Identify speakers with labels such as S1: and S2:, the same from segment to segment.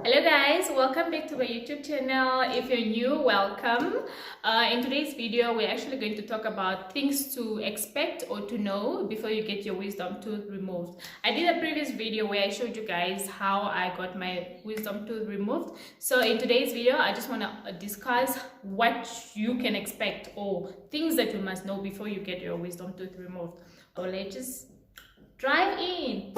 S1: Hello guys, welcome back to my YouTube channel. If you're new, welcome. In today's video, we're actually going to talk about things to expect or to know before you get your wisdom tooth removed. I did a previous video where I showed you guys how I got my wisdom tooth removed. So in today's video, I just want to discuss what you can expect or things that you must know before you get your wisdom tooth removed. So let's just dive in.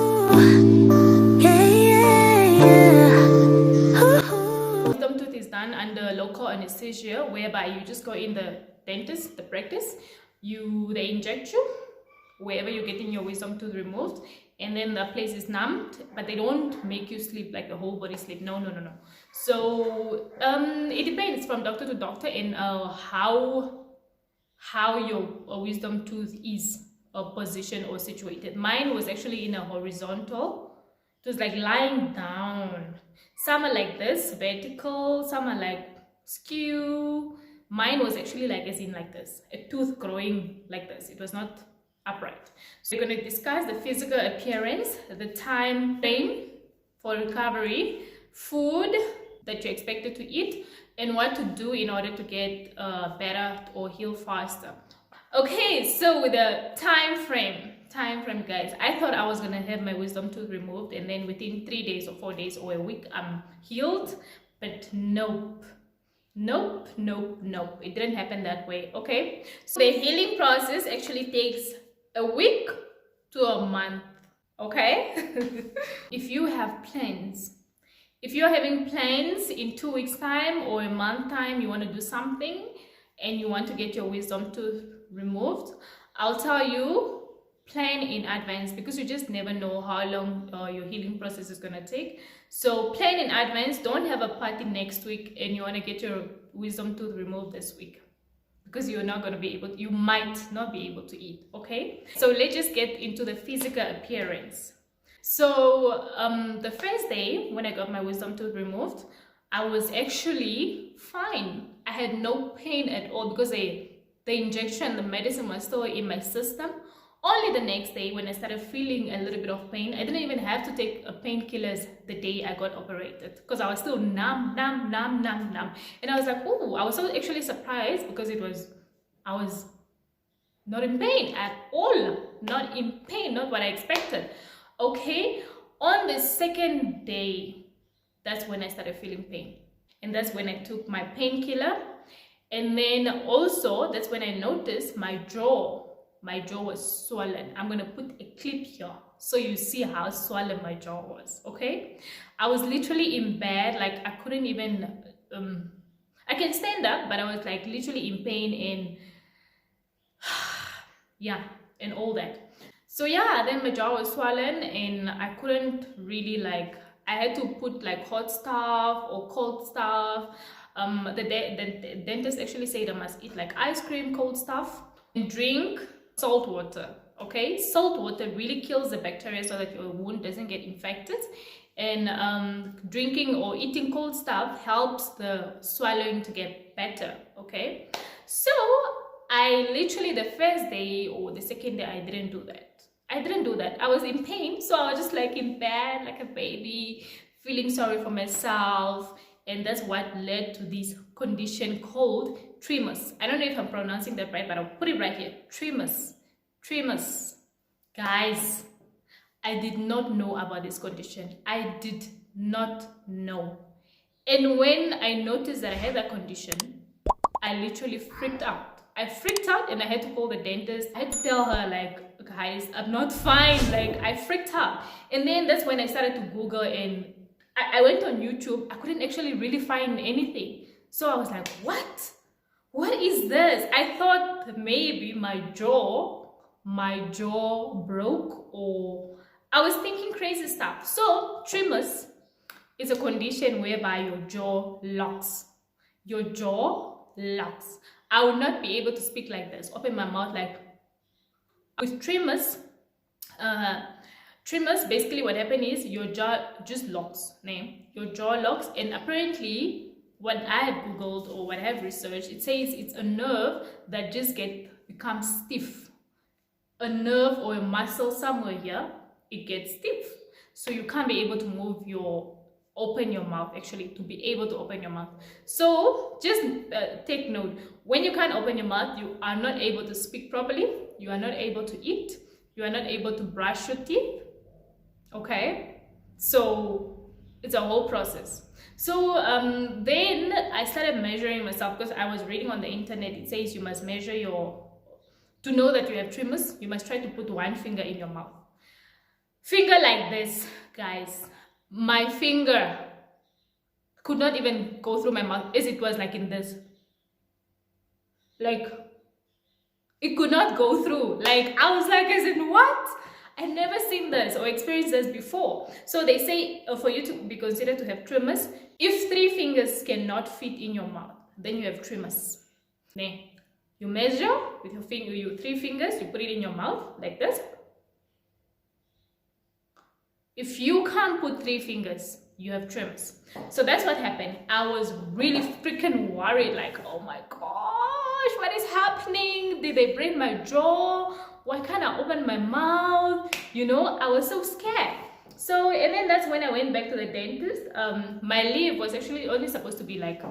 S1: Wisdom tooth is done under local anesthesia, whereby you just go in the dentist, the practice, they inject you wherever you're getting your wisdom tooth removed, and then the place is numbed, but they don't make you sleep like the whole body sleep. No. So it depends from doctor to doctor in how your wisdom tooth is positioned or situated. Mine was actually in a horizontal. It was like lying down. Some are like this, vertical, some are like skew. Mine was actually like as in like this, a tooth growing like this. It was not upright. So we're going to discuss the physical appearance, the time frame for recovery, food that you're expected to eat, and what to do in order to get better or heal faster. Okay, so with the time frame guys, I thought I was gonna have my wisdom tooth removed and then within 3 days or 4 days or a week I'm healed, but nope, it didn't happen that way. Okay, so the healing process actually takes a week to a month. Okay. If you have plans, if you're having plans in 2 weeks time or a month time, you want to do something and you want to get your wisdom tooth removed, I'll tell you, plan in advance, because you just never know how long your healing process is going to take. So plan in advance. Don't have a party next week and you want to get your wisdom tooth removed this week, because you're not going to be able to, you might not be able to eat. Okay, so let's just get into the physical appearance. So the first day when I got my wisdom tooth removed, I was actually fine. I had no pain at all because the injection, the medicine was still in my system. Only the next day when I started feeling a little bit of pain, I didn't even have to take painkillers the day I got operated, because I was still numb. And I was like, oh, I was so actually surprised, because I was not in pain at all. Not in pain, not what I expected. Okay, on the second day, that's when I started feeling pain. And that's when I took my painkiller. And then also, that's when I noticed my jaw was swollen. I'm going to put a clip here so you see how swollen my jaw was. Okay, I was literally in bed, like I couldn't even I can stand up, but I was like literally in pain and yeah, and all that. So yeah, then my jaw was swollen and I couldn't really, like, I had to put like hot stuff or cold stuff. The dentist actually said I must eat like ice cream, cold stuff, and drink salt water. Okay, salt water really kills the bacteria so that your wound doesn't get infected, and drinking or eating cold stuff helps the swallowing to get better. Okay, so I literally, the first day or the second day, I didn't do that. I was in pain, so I was just like in bed like a baby, feeling sorry for myself, and that's what led to this condition called tremors. I don't know if I'm pronouncing that right, but I'll put it right here. Tremors. Guys, I did not know about this condition. I did not know. And when I noticed that I had that condition, I literally freaked out. I freaked out and I had to call the dentist. I had to tell her, like, guys, I'm not fine. Like, I freaked out. And then that's when I started to Google, and I went on YouTube. I couldn't actually really find anything. So I was like, what is this? I thought maybe my jaw broke, or I was thinking crazy stuff. So tremors is a condition whereby your jaw locks. I will not be able to speak like this, open my mouth like. With tremors, basically what happened is your jaw just locks. Your jaw locks, and apparently what I have googled or what I have researched, it says it's a nerve that just becomes stiff. A nerve or a muscle somewhere here, it gets stiff, so you can't be able to move your open your mouth, actually, to be able to open your mouth. So just take note, when you can't open your mouth, you are not able to speak properly, you are not able to eat, you are not able to brush your teeth. Okay, so it's a whole process. So then I started measuring myself, because I was reading on the internet, it says you must measure to know that you have tremors, you must try to put one finger in your mouth. Finger like this, guys. My finger could not even go through my mouth, as it was like in this. Like, it could not go through. Like, I was like, as in what? I've never seen this or experienced this before. So they say for you to be considered to have tremors, if 3 fingers cannot fit in your mouth, then you have tremors. Then you measure with your 3 fingers, you put it in your mouth like this. If you can't put 3 fingers, you have tremors. So that's what happened. I was really freaking worried, like, oh my gosh, what is happening? Did they break my jaw? Why can't I open my mouth? You know, I was so scared. So, and then that's when I went back to the dentist. My leave was actually only supposed to be like,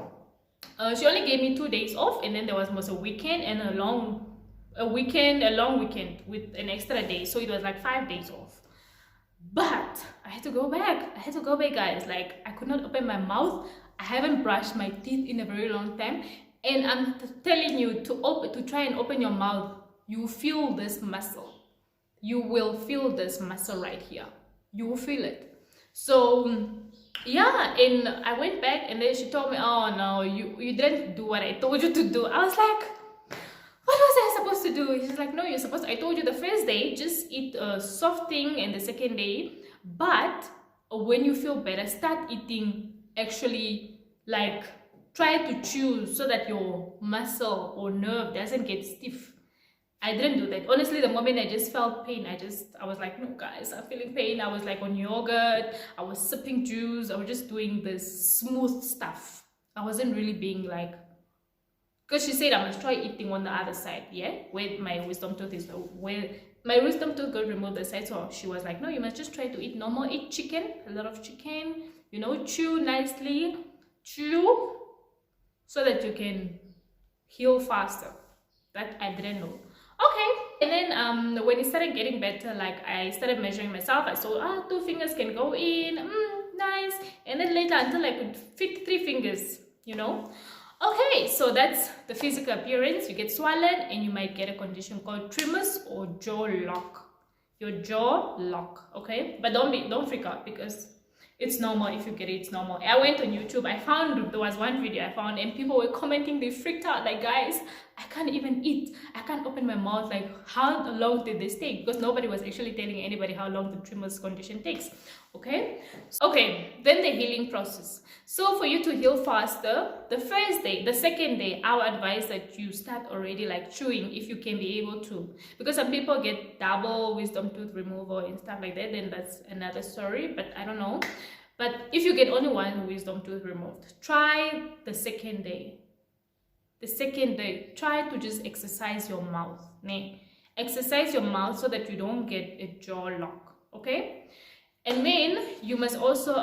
S1: she only gave me 2 days off, and then there was a weekend and a long weekend with an extra day. So it was like 5 days off. But I had to go back. Guys. Like, I could not open my mouth. I haven't brushed my teeth in a very long time. And I'm telling you, to try and open your mouth, you feel this muscle. You will feel this muscle right here. You will feel it. So yeah, and I went back, and then she told me, oh no, you didn't do what I told you to do. I was like, what was I supposed to do? She's like, no, I told you the first day, just eat a soft thing, and the second day, but when you feel better, start eating, actually, like, try to chew so that your muscle or nerve doesn't get stiff. I didn't do that. Honestly, the moment I just felt pain, I was like, no guys, I'm feeling pain. I was like on yogurt, I was sipping juice, I was just doing this smooth stuff. I wasn't really being like, because she said I must try eating on the other side, yeah, where my wisdom tooth is, where my wisdom tooth got removed the side. So she was like, no, you must just try to eat normal, eat chicken, a lot of chicken, you know, chew nicely, chew, so that you can heal faster. That I didn't know. Okay, and then when it started getting better, like, I started measuring myself. I saw 2 fingers can go in, nice. And then later, until I could fit 3 fingers, you know. Okay, so that's the physical appearance. You get swollen, and you might get a condition called tremors or jaw lock. Your jaw lock, okay? But don't freak out, because it's normal. If you get it, it's normal. I went on YouTube, there was one video I found, and people were commenting, they freaked out, like, guys, I can't even eat, I can't open my mouth, like, how long did this take? Because nobody was actually telling anybody how long the tremors condition takes. Okay, then the healing process. So for you to heal faster, the first day, the second day, I would advise that you start already like chewing, if you can be able to, because some people get double wisdom tooth removal and stuff like that, then that's another story, but I don't know. But if you get only 1 wisdom tooth removed, try the second day. Try to just exercise your mouth. Exercise your mouth so that you don't get a jaw lock, okay? And then you must also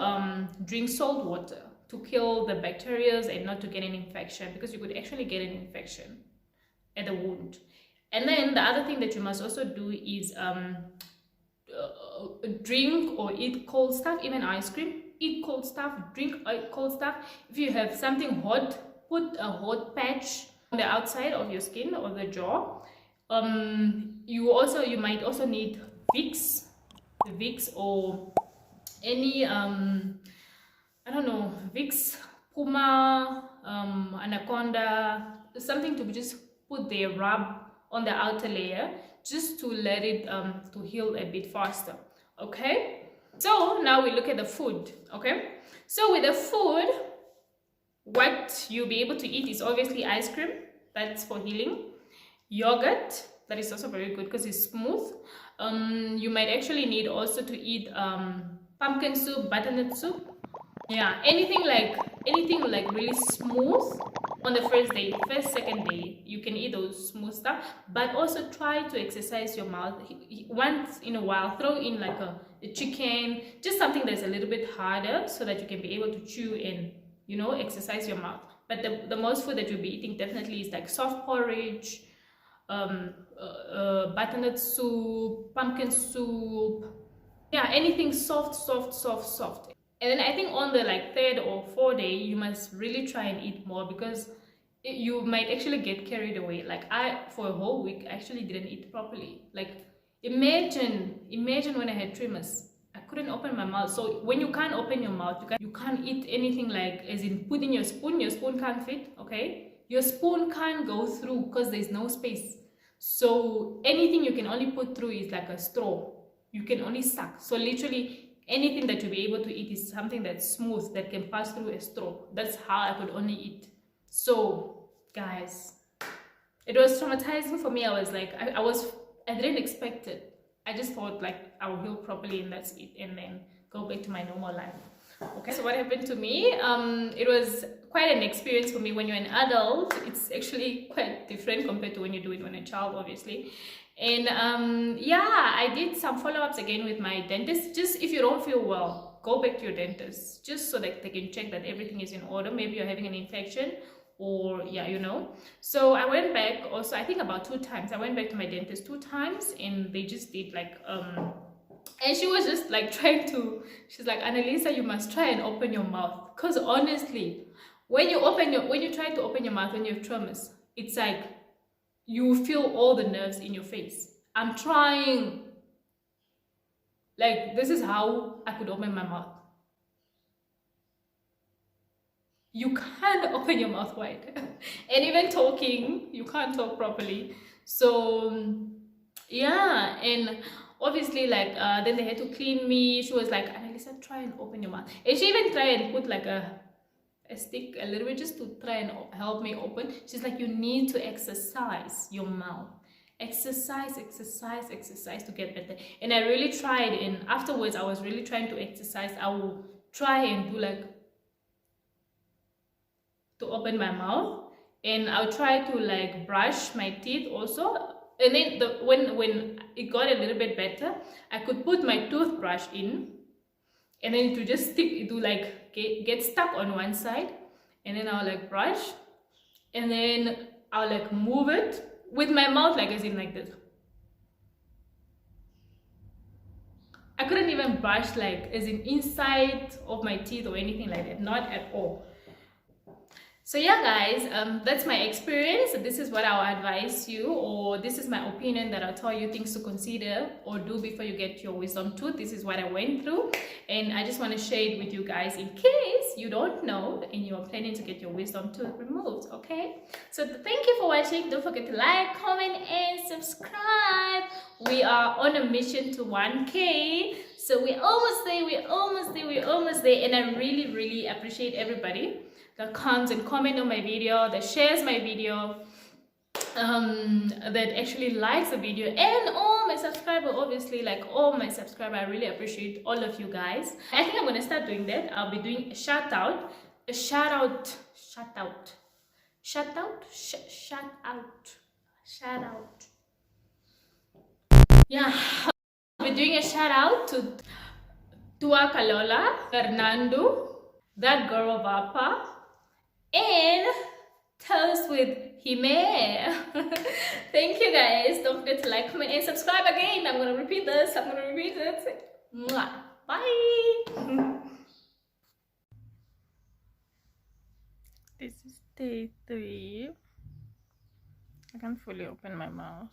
S1: drink salt water to kill the bacteria and not to get an infection, because you could actually get an infection at the wound. And then the other thing that you must also do is drink or eat cold stuff, even ice cream. Eat cold stuff, drink cold stuff. If you have something hot, put a hot patch on the outside of your skin or the jaw. You might also need Vicks or any I don't know, Vicks, Puma, Anaconda, something to just put the rub on the outer layer, just to let it to heal a bit faster. Okay, so now we look at the food. Okay, so with the food, what you'll be able to eat is obviously ice cream, that's for healing. Yogurt, that is also very good because it's smooth. You might actually need also to eat pumpkin soup, butternut soup. Yeah, anything like really smooth on the first day, first, second day, you can eat those smooth stuff, but also try to exercise your mouth once in a while. Throw in like a chicken, just something that's a little bit harder, so that you can be able to chew and, you know, exercise your mouth. But the most food that you'll be eating definitely is like soft porridge, butternut soup, pumpkin soup, yeah, anything soft. And then I think on the like third or fourth day, you must really try and eat more, because you might actually get carried away. Like I, for a whole week, actually didn't eat properly. Like imagine when I had tremors, I couldn't open my mouth. So when you can't open your mouth, you can't eat anything, like as in put in your spoon can't fit, okay? Your spoon can't go through because there's no space. So anything you can only put through is like a straw. You can only suck. So literally anything that you'll be able to eat is something that's smooth, that can pass through a straw. That's how I could only eat. So guys, it was traumatizing for me. I was like, I didn't expect it. I just thought like I will heal properly and that's it, and then go back to my normal life. Okay, so what happened to me, it was quite an experience for me. When you're an adult, it's actually quite different compared to when you do it when a child, obviously. And yeah, I did some follow-ups again with my dentist. Just if you don't feel well, go back to your dentist, just so that they can check that everything is in order. Maybe you're having an infection, or yeah, you know. So I went back also, I think about 2 times. I went back to my dentist 2 times, and they just did like and she was just like trying to, she's like, Annalisa, you must try and open your mouth, because honestly, when you try to open your mouth when you have tremors, it's like you feel all the nerves in your face. I'm trying, like this is how I could open my mouth. You can't open your mouth wide. And even talking, you can't talk properly. So yeah, and obviously like then they had to clean me. She was like, Annalisa, try and open your mouth. And she even tried and put like a stick a little bit just to try and help me open. She's like, you need to exercise your mouth. Exercise to get better. And I really tried, and afterwards I was really trying to exercise. I will try and do like to open my mouth, and I'll try to like brush my teeth also. And then when it got a little bit better, I could put my toothbrush in, and then it would just stick, it would like get stuck on one side, and then I'll like brush, and then I'll like move it with my mouth, like as in like this. I couldn't even brush like as in inside of my teeth or anything like that, not at all. So yeah guys, that's my experience. This is what I'll advise you, or this is my opinion that I'll tell you things to consider or do before you get your wisdom tooth. This is what I went through, and I just want to share it with you guys in case you don't know and you're planning to get your wisdom tooth removed. Okay, so thank you for watching. Don't forget to like, comment and subscribe. We are on a mission to 1K, so we're almost there, and I really appreciate everybody that comes and comment on my video, that shares my video, that actually likes the video, and all my subscribers, obviously, like all my subscribers. I really appreciate all of you guys. I think I'm gonna start doing that. I'll be doing a shout out. Yeah, I'll be doing a shout out to Tua Kalola, Fernando, that girl Vapa, and Toast with Hime. Thank you guys. Don't forget to like, comment and subscribe again. I'm gonna repeat this. Mwah. Bye. This is day 3. I can't fully open my mouth.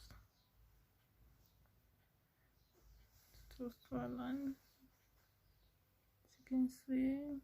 S1: It's too swollen, as you can see.